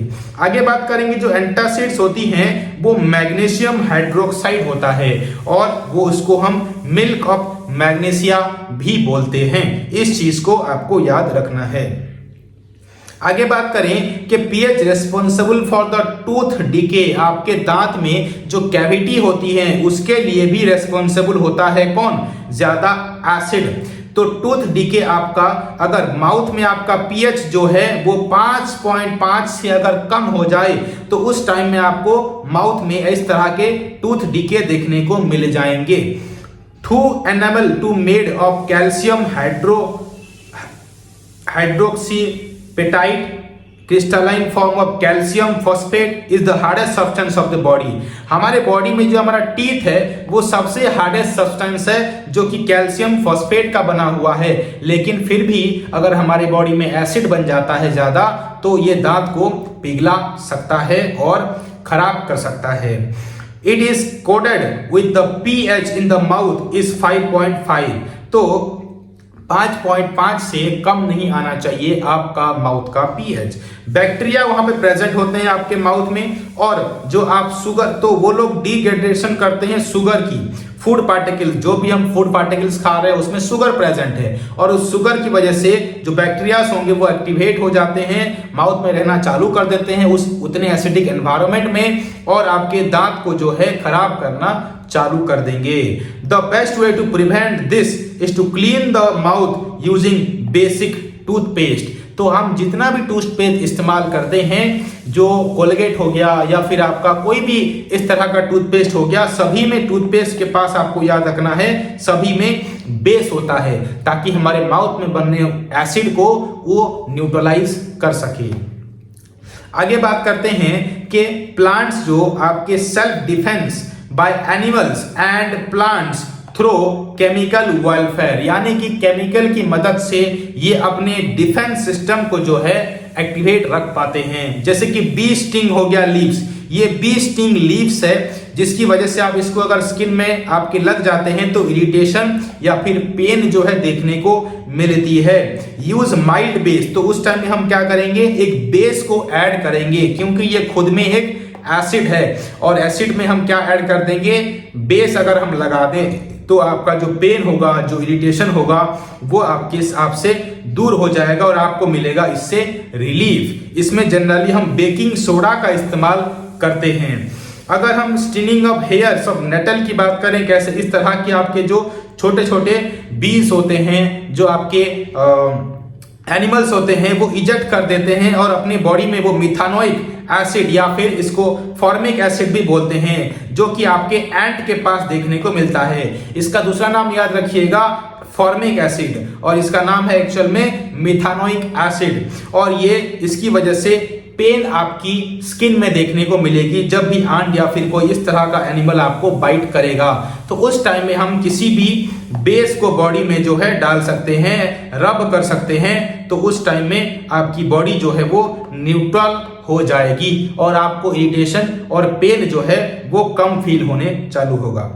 आगे बात करेंगे, जो एंटासिड्स होती हैं वो मैग्नीशियम हाइड्रोक्साइड होता है और वो उसको हम मिल्क ऑफ मैग्नीशिया भी बोलते हैं। इस चीज को आपको याद रखना है। आगे बात करें कि pH responsible for the tooth decay, आपके दांत में जो कैविटी होती है उसके लिए भी रेस्पॉन्सिबल होता है कौन? ज्यादा एसिड। तो टूथ डीके आपका अगर माउथ में आपका पीएच जो है वो 5.5 से अगर कम हो जाए तो उस टाइम में आपको माउथ में इस तरह के टूथ डीके देखने को मिल जाएंगे। Through enamel too made of calcium hydroxyapatite crystalline form of calcium phosphate is the hardest substance of the body. हमारे बॉडी में जो हमारा टीथ है वो सबसे हार्डेस्ट सब्सटेंस है जो कि कैल्शियम फॉस्फेट का बना हुआ है, लेकिन फिर भी अगर हमारे बॉडी में एसिड बन जाता है ज्यादा तो ये दांत को पिघला सकता है और खराब कर सकता है। It is coded with the pH in the mouth is 5.5, तो 5.5 से कम नहीं आना चाहिए आपका माउथ का pH। बैक्टीरिया वहां पे प्रेजेंट होते हैं आपके माउथ में, और जो आप शुगर, तो वो लोग डिग्रेडेशन करते हैं शुगर की। फूड पार्टिकल, जो भी हम फूड पार्टिकल्स खा रहे हैं उसमें शुगर प्रेजेंट है, और उस शुगर की वजह से जो बैक्टीरियाज होंगे वो एक्टिवेट हो जाते हैं, माउथ में रहना चालू कर देते हैं उस उतने एसिडिक एनवायरनमेंट में, और आपके दांत को जो है खराब करना चालू कर देंगे। The best way to prevent this is to clean the mouth using basic toothpaste. तो हम जितना भी टूथपेस्ट इस्तेमाल करते हैं, जो कोलगेट हो गया या फिर आपका कोई भी इस तरह का टूथपेस्ट हो गया, सभी में टूथपेस्ट के पास आपको याद रखना है सभी में बेस होता है, ताकि हमारे माउथ में बनने एसिड को वो न्यूट्रलाइज कर सके। आगे बात करते हैं कि प्लांट्स जो आपके self defence by animals and plants through chemical welfare, यानी कि केमिकल की मदद से ये अपने डिफेंस सिस्टम को जो है एक्टिवेट रख पाते हैं। जैसे कि बी स्टिंग हो गया लीव्स, ये बी स्टिंग लीव्स है जिसकी वजह से आप इसको अगर स्किन में आपके लग जाते हैं तो इरिटेशन या फिर पेन जो है देखने को मिलती है। यूज माइल्ड बेस, तो उस टाइम में हम क्या करेंगे, एक बेस को ऐड करेंगे, क्योंकि ये खुद में एक एसिड है, और एसिड में हम क्या ऐड कर देंगे, बेस अगर हम लगा दें तो आपका जो पेन होगा, जो इरिटेशन होगा, वो आपसे दूर हो जाएगा और आपको मिलेगा इससे रिलीफ। इसमें जनरली हम बेकिंग सोडा का इस्तेमाल करते हैं। अगर हम स्टिनिंग ऑफ हेयर्स ऑफ नेटल की बात करें, कैसे इस तरह के आपके जो छोटे छोटे बीज होते हैं जो आपके एनिमल्स होते हैं वो इजेक्ट कर देते हैं और अपनी बॉडी में वो मिथानोइक एसिड या फिर इसको फॉर्मिक एसिड भी बोलते हैं, जो कि आपके एंट के पास देखने को मिलता है। इसका दूसरा नाम याद रखिएगा फॉर्मिक एसिड, और इसका नाम है एक्चुअल में मिथानोइक एसिड। और ये इसकी वजह से पेन आपकी स्किन में देखने को मिलेगी जब भी आंट या फिर कोई इस तरह का एनिमल आपको बाइट करेगा। तो उस टाइम में हम किसी भी बेस को बॉडी में जो है डाल सकते हैं, रब कर सकते हैं, तो उस टाइम में आपकी बॉडी जो है वो न्यूट्रल हो जाएगी और आपको इरिटेशन और पेन जो है वो कम फील होने चालू होगा।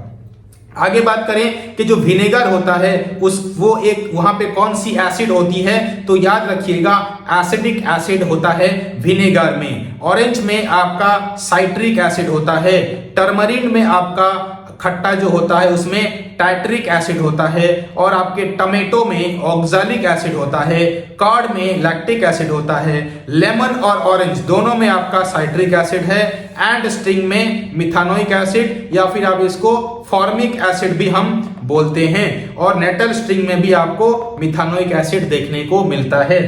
आगे बात करें कि जो विनेगर होता है वो एक वहां पे कौन सी एसिड होती है, तो याद रखिएगा एसिडिक एसिड होता है विनेगर में। ऑरेंज में आपका साइट्रिक एसिड होता है, टर्मरिन में आपका खट्टा जो होता है उसमें टाइट्रिक एसिड होता है, और आपके टमेटो में ऑक्सैलिक एसिड होता है, कर्ड में लैक्टिक एसिड होता है, लेमन और ऑरेंज दोनों में आपका साइट्रिक एसिड है, एंड स्ट्रिंग में मिथानोइक एसिड या फिर आप इसको फॉर्मिक एसिड भी हम बोलते हैं, और नेटल स्ट्रिंग में भी आपको मिथानोइक एसिड देखने को मिलता है।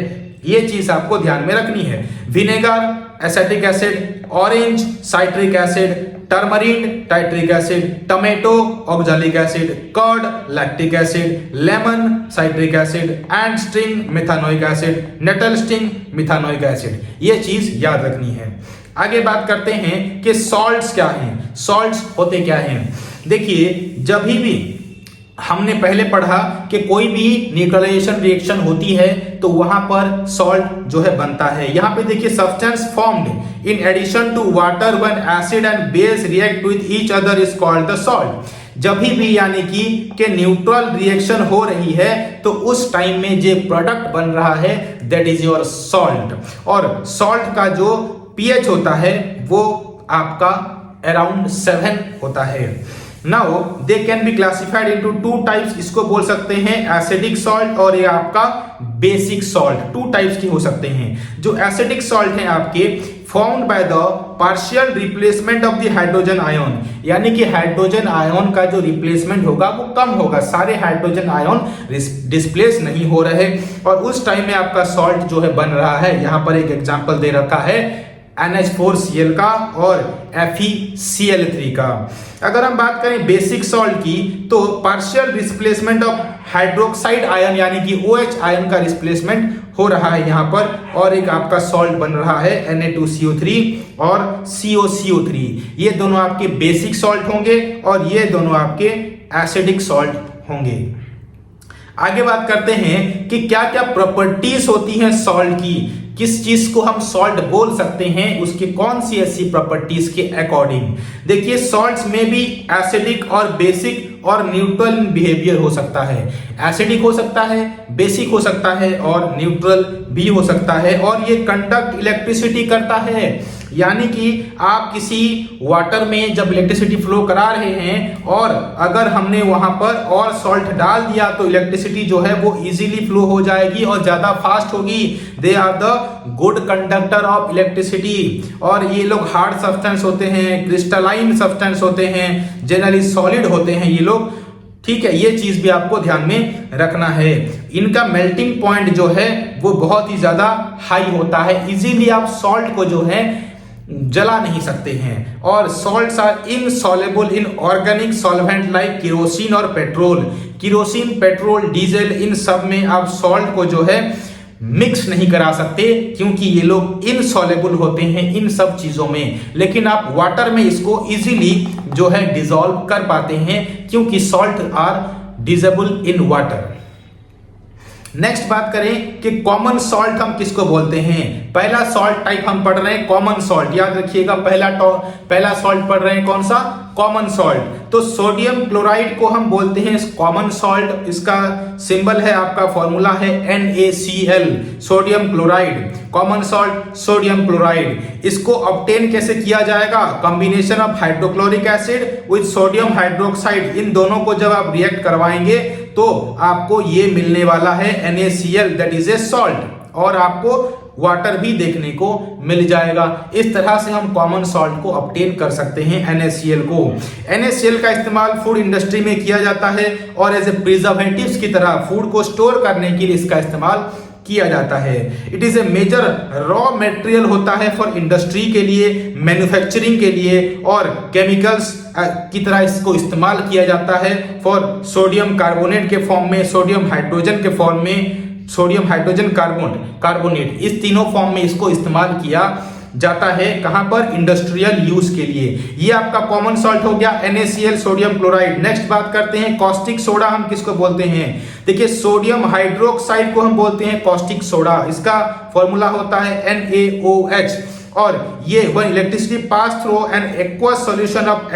ये चीज आपको ध्यान में रखनी है। Vinegar acetic acid, orange citric acid, tamarind tartaric acid, tomato oxalic acid, curd lactic acid, lemon citric acid, and sting methanoic acid, nettle sting methanoic acid. ये चीज याद रखनी है। आगे बात करते हैं कि सॉल्ट्स क्या हैं, सॉल्ट्स होते क्या हैं। देखिए, जब भी हमने पहले पढ़ा कि कोई भी न्यूट्रलाइजेशन रिएक्शन होती है तो वहां पर सॉल्ट जो है बनता है। यहां पे देखिए substance formed in addition to water when acid and base react with each other is called the salt. जब भी यानी कि न्यूट्रल रिएक्शन हो रही है तो उस टाइम में जो प्रोडक्ट बन रहा है दैट इज योर सॉल्ट। और सॉल्ट का जो पीएच होता है वो आपका अराउंड 7 होता है। Now they can be classified into 2 types. इसको बोल सकते हैं एसिडिक सॉल्ट और ये आपका बेसिक सॉल्ट। 2 टाइप्स की हो सकते हैं। जो एसिडिक सॉल्ट हैं आपके formed by the partial replacement of the hydrogen ion, यानी कि हाइड्रोजन आयन का जो रिप्लेसमेंट होगा वो कम होगा, सारे हाइड्रोजन आयन डिस्प्लेस नहीं हो रहे और उस टाइम में आपका सॉल्ट जो है बन रहा है। यहां पर एक एग्जांपल दे रखा है NH4Cl का और FeCl3 का। अगर हम बात करें बेसिक सॉल्ट की तो partial replacement of hydroxide ion यानी कि OH आयन का रिप्लेसमेंट हो रहा है यहाँ पर और एक आपका सॉल्ट बन रहा है Na2CO3 और COCO3। ये दोनों आपके बेसिक सॉल्ट होंगे और ये दोनों आपके एसिडिक सॉल्ट होंगे। आगे बात करते हैं कि क्या क्या प्रॉपर्टीज होती हैं सॉल्ट की, किस चीज को हम सॉल्ट बोल सकते हैं, उसकी कौन सी ऐसी प्रॉपर्टीज के अकॉर्डिंग। देखिए सॉल्ट्स में भी एसिडिक और बेसिक और न्यूट्रल बिहेवियर हो सकता है। एसिडिक हो सकता है, बेसिक हो सकता है और न्यूट्रल भी हो सकता है। और ये कंडक्ट इलेक्ट्रिसिटी करता है, यानी कि आप किसी वाटर में जब इलेक्ट्रिसिटी फ्लो करा रहे हैं और अगर हमने वहां पर और सॉल्ट डाल दिया तो इलेक्ट्रिसिटी जो है वो इजीली फ्लो हो जाएगी और ज्यादा फास्ट होगी। They are the good conductor of electricity. और ये लोग हार्ड सब्सटेंस होते हैं, क्रिस्टलाइन सब्सटेंस होते हैं, जनरली सॉलिड होते हैं ये लोग। ठीक है, ये चीज भी आपको ध्यान में रखना है। इनका मेल्टिंग पॉइंट जो है वो बहुत ही ज्यादा हाई होता है, इजीली आप सॉल्ट को जो है जला नहीं सकते हैं। और salts are insoluble in organic solvent like kerosene और पेट्रोल। केरोसिन, पेट्रोल, डीजल, इन सब में आप सॉल्ट को जो है मिक्स नहीं करा सकते क्योंकि ये लोग इनसॉल्युबल होते हैं इन सब चीजों में। लेकिन आप वाटर में इसको इजीली जो है डिसॉल्व कर पाते हैं क्योंकि salt are disable in water. Next बात करें कि कॉमन सॉल्ट हम किसको बोलते हैं। पहला सॉल्ट टाइप हम पढ़ रहे हैं कॉमन सॉल्ट, याद रखिएगा पहला सॉल्ट पढ़ रहे हैं कौन सा, कॉमन सॉल्ट। तो सोडियम क्लोराइड को हम बोलते हैं कॉमन सॉल्ट। इसका सिंबल है आपका फॉर्मूला है NaCl, sodium chloride. Common salt sodium chloride. इसको ऑब्टेन कैसे किया जाएगा, combination of hydrochloric acid with sodium hydroxide. इन दोनों को जब आप रिएक्ट करवाएंगे तो आपको ये मिलने वाला है NaCl, that is a salt. और आपको वाटर भी देखने को मिल जाएगा। इस तरह से हम कॉमन सॉल्ट को ऑब्टेन कर सकते हैं NaCl को। NaCl का इस्तेमाल फूड इंडस्ट्री में किया जाता है और एज ए प्रिजर्वेटिव्स की तरह फूड को स्टोर करने के लिए इसका इस्तेमाल किया जाता है। It is a major raw material होता है फॉर इंडस्ट्री के लिए, मैन्युफैक्चरिंग के लिए और केमिकल्स की तरह इसको इस्तेमाल किया जाता है फॉर सोडियम कार्बोनेट के फॉर्म में, सोडियम हाइड्रोजन के फॉर्म में, सोडियम हाइड्रोजन कार्बोनेट, इस तीनों फॉर्म में इसको इस्तेमाल किया जाता है। कहां पर, इंडस्ट्रियल यूज के लिए। ये आपका कॉमन सॉल्ट हो गया NaCl, सोडियम क्लोराइड। नेक्स्ट बात करते हैं कॉस्टिक सोडा हम किसको बोलते हैं। देखिए सोडियम हाइड्रोक्साइड को हम बोलते हैं कॉस्टिक सोडा। इसका फॉर्मूला होता है NaOH और ये when electricity pass through an aqueous solution of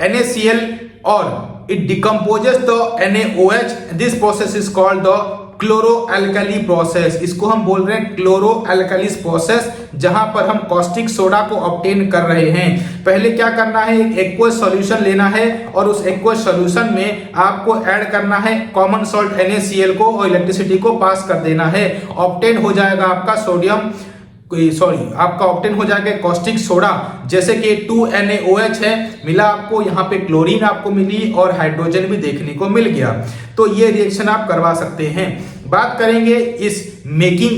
NaCl और it decomposes the NaOH. This process is called the chloralkali process. इसको हम बोल रहे हैं क्लोरोएल्कलीस प्रोसेस, जहां पर हम कॉस्टिक सोडा को ऑब्टेन कर रहे हैं। पहले क्या करना है, एक एक्वस सॉल्यूशन लेना है और उस एक्वस सॉल्यूशन में आपको ऐड करना है कॉमन सॉल्ट NaCl को और इलेक्ट्रिसिटी को पास कर देना है। ऑब्टेन हो जाएगा आपका ऑब्टेन हो जाएगा कॉस्टिक सोडा। जैसे कि 2NaOH है मिला, आपको यहाँ पे क्लोरीन आपको मिली और हाइड्रोजन भी देखने को मिल गया। तो ये रिएक्शन आप करवा सकते हैं। बात करेंगे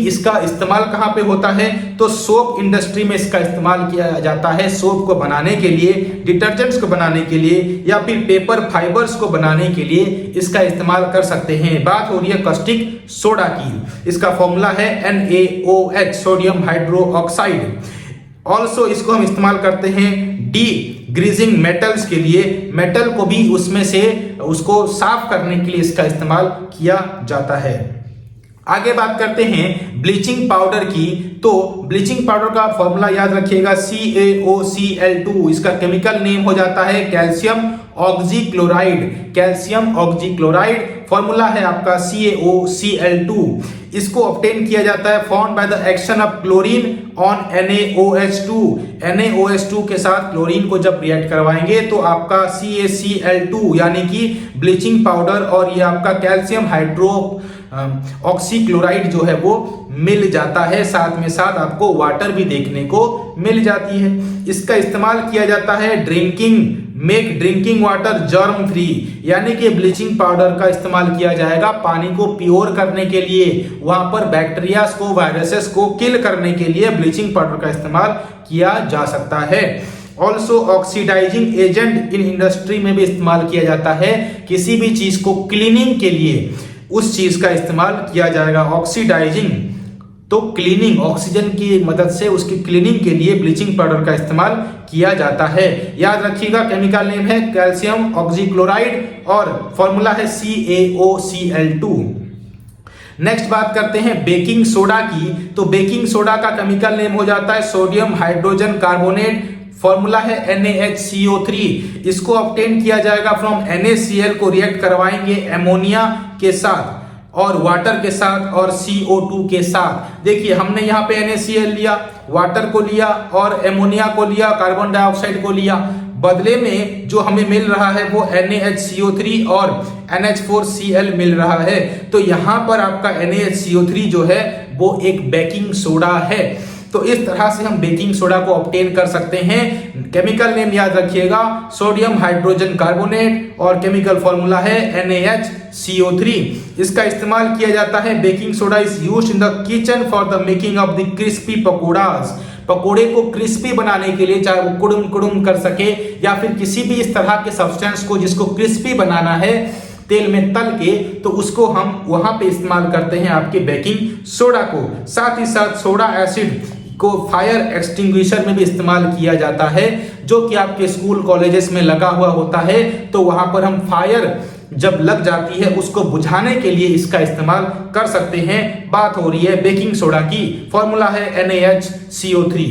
इसका इस्तेमाल कहाँ पे होता है, तो सोप इंडस्ट्री में इसका इस्तेमाल किया जाता है। सोप को बनाने के लिए, डिटर्जेंट्स को बनाने के लिए या फिर पेपर फाइबर्स को बनाने के लिए इसका इस्तेमाल कर सकते हैं। बात हो रही है कॉस्टिक सोडा की। इसका फॉर्मूला है NaOH, सोडियम हाइड्रोक्साइड। ऑल्सो इसको हम इस्तेमाल करते हैं डी ग्रीजिंग मेटल्स के लिए, मेटल को भी उसमें से उसको साफ करने के लिए इसका इस्तेमाल किया जाता है। आगे बात करते हैं ब्लीचिंग पाउडर की। तो ब्लीचिंग पाउडर का फॉर्मूला याद रखिएगा CaOCl2। इसका केमिकल नेम हो जाता है calcium oxychloride. Calcium oxychloride formula है आपका CaOCl2। इसको ऑब्टेन किया जाता है found by the action of chlorine on NaOH2। NaOH2 के साथ क्लोरीन को जब रिएक्ट करवाएंगे तो आपका CaCl2 यानी कि ब्लीचिंग पाउडर और ये आपका कैल्शियम हाइड्रो ऑक्सीक्लोराइड जो है वो मिल जाता है। साथ में साथ आपको वाटर भी देखने को मिल जाती है। इसका इस्तेमाल किया जाता है make drinking water germ free, यानी कि ब्लीचिंग पाउडर का इस्तेमाल किया जाएगा पानी को प्योर करने के लिए, वहां पर बैक्टीरियाज को, वायरसेस को किल करने के लिए ब्लीचिंग पाउडर का इस्तेमाल किया जा सकता है। Also oxidising agent in industry में भी इस्तेमाल किया जाता है। किसी भी चीज को क्लीनिंग के लिए उस चीज का इस्तेमाल किया जाएगा। ऑक्सीडाइजिंग तो क्लीनिंग, ऑक्सीजन की मदद से उसकी क्लीनिंग के लिए ब्लीचिंग पाउडर का इस्तेमाल किया जाता है। याद रखिएगा केमिकल नेम है कैल्शियम ऑक्सीक्लोराइड और फॉर्मूला है CaOCl2। नेक्स्ट बात करते हैं बेकिंग सोडा की। तो बेकिंग सोडा का केमिकल नेम हो जाता है सोडियम हाइड्रोजन कार्बोनेट। फॉर्मूला है NaHCO3। इसको ऑब्टेन किया जाएगा फ्रॉम NaCl को रिएक्ट करवाएंगे एमोनिया के साथ और वाटर के साथ और CO2 के साथ। देखिए हमने यहाँ पे NaCl लिया, वाटर को लिया और एमोनिया को लिया, कार्बन डाइऑक्साइड को लिया। बदले में जो हमें मिल रहा है वो NaHCO3 और NH4Cl मिल रहा है। तो यहाँ पर आपका NaHCO3 जो है वो एक बेकिंग सोडा है। तो इस तरह से हम बेकिंग सोडा को ऑब्टेन कर सकते हैं। केमिकल नेम याद रखिएगा सोडियम हाइड्रोजन कार्बोनेट और केमिकल फॉर्मूला है NaHCO3। इसका इस्तेमाल किया जाता है। Baking soda is used in the kitchen for the making of the crispy pakoras. पकोड़े को क्रिस्पी बनाने के लिए, चाहे वो कुड़ुम कुड़ुम कर सके या फिर किसी भी इस तरह के सब्सटेंस को जिसको क्रिस्पी बनाना है तेल में तल के, तो उसको हम वहां पे इस्तेमाल करते हैं आपके बेकिंग सोडा को। साथ ही साथ सोडा एसिड को फायर एक्सटिंग्विशर में भी इस्तेमाल किया जाता है, जो कि आपके स्कूल कॉलेजेस में लगा हुआ होता है। तो वहां पर हम फायर जब लग जाती है उसको बुझाने के लिए इसका इस्तेमाल कर सकते हैं। बात हो रही है बेकिंग सोडा की, फॉर्मूला है NaHCO3।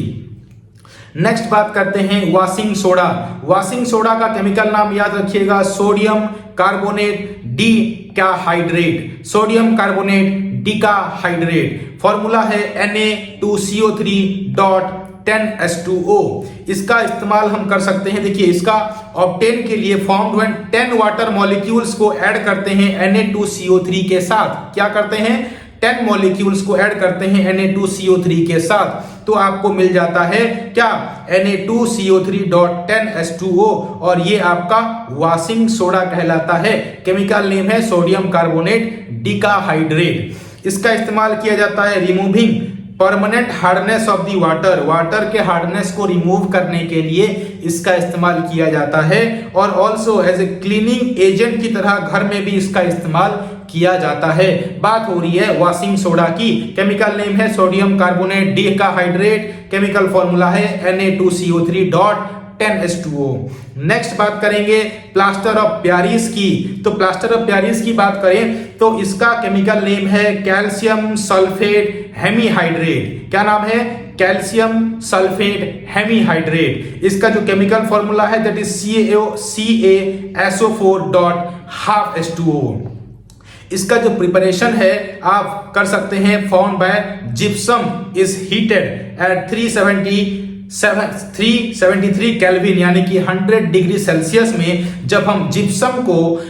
नेक्स्ट बात करते हैं वॉशिंग सोडा। वॉशिंग सोडा का केमिकल नाम याद रखिएगा sodium carbonate decahydrate. Sodium carbonate decahydrate formula है Na2CO3.10H2O। इसका इस्तेमाल हम कर सकते हैं। देखिए इसका ऑब्टेन के लिए फॉर्म्ड व्हेन 10 वाटर मॉलिक्यूल्स को ऐड करते हैं Na2CO3 के साथ। क्या करते हैं? 10 मॉलिक्यूल्स को ऐड करते हैं Na2CO3 के साथ, तो आपको मिल जाता है क्या? Na2CO3.10H2O और ये आपका वॉशिंग सोडा कहलाता है। केमिकल नेम है सोडियम कार्बोनेट डिकाहाइड्रेट। इसका इस्तेमाल किया जाता है removing permanent hardness of the water. Water के हार्डनेस को रिमूव करने के लिए इसका इस्तेमाल किया जाता है और also as a cleaning agent की तरह घर में भी इसका इस्तेमाल किया जाता है। बात हो रही है वॉशिंग सोडा की। केमिकल नेम है sodium carbonate decahydrate. Chemical formula है Na2CO3.10H2O। नेक्स्ट बात करेंगे प्लास्टर ऑफ पेरिस की। तो प्लास्टर ऑफ पेरिस की बात करें तो इसका केमिकल नेम है कैल्शियम सल्फेट हेमीहाइड्रेट। क्या नाम है? Calcium sulphate hemihydrate. इसका जो केमिकल फॉर्मूला है दैट इज CaSO4.12H2O। इसका जो प्रिपरेशन है आप कर सकते हैं found by gypsum is heated at 373 kelvin यानी कि 100 डिग्री सेल्सियस में जब हम जिप्सम को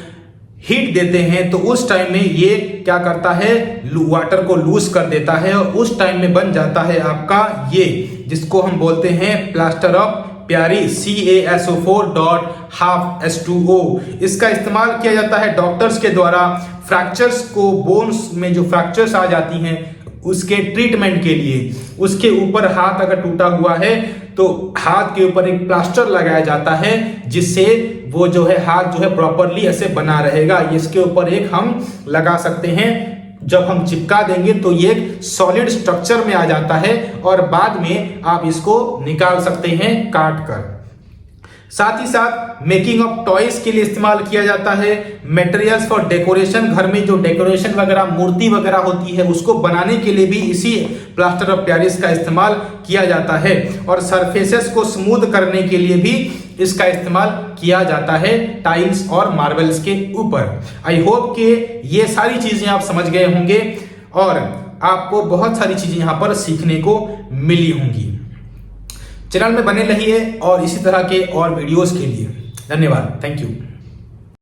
हीट देते हैं तो उस टाइम में ये क्या करता है? वाटर को लूज कर देता है और उस टाइम में बन जाता है आपका ये जिसको हम बोलते हैं प्लास्टर ऑफ पेरिस CaSO4.12H2O। इसका इस्तेमाल किया जाता है डॉक्टर्स के द्वारा फ्रैक्चर्स को, बोन्स में जो फ्रैक्चर्स आ जाती हैं उसके ट्रीटमेंट के लिए। उसके ऊपर हाथ अगर टूटा हुआ है तो हाथ के ऊपर एक प्लास्टर लगाया जाता है जिससे वो जो है हाथ जो है प्रॉपरली ऐसे बना रहेगा। इसके ऊपर एक हम लगा सकते हैं। जब हम चिपका देंगे तो ये एक सॉलिड स्ट्रक्चर में आ जाता है और बाद में आप इसको निकाल सकते हैं काट कर। साथ ही साथ मेकिंग ऑफ टॉयज के लिए इस्तेमाल किया जाता है। मटेरियल्स फॉर डेकोरेशन, घर में जो डेकोरेशन वगैरह मूर्ति वगैरह होती है उसको बनाने के लिए भी इसी प्लास्टर ऑफ पेरिस का इस्तेमाल किया जाता है। और सरफेसेस को स्मूथ करने के लिए भी इसका इस्तेमाल किया जाता है टाइल्स और मार्बल्स के ऊपर। आई होप कि ये सारी चीजें आप समझ गए होंगे और आपको बहुत सारी चीजें यहां पर सीखने को मिली होंगी। चैनल में बने रहिए और इसी तरह के और वीडियोस के लिए धन्यवाद। Thank you.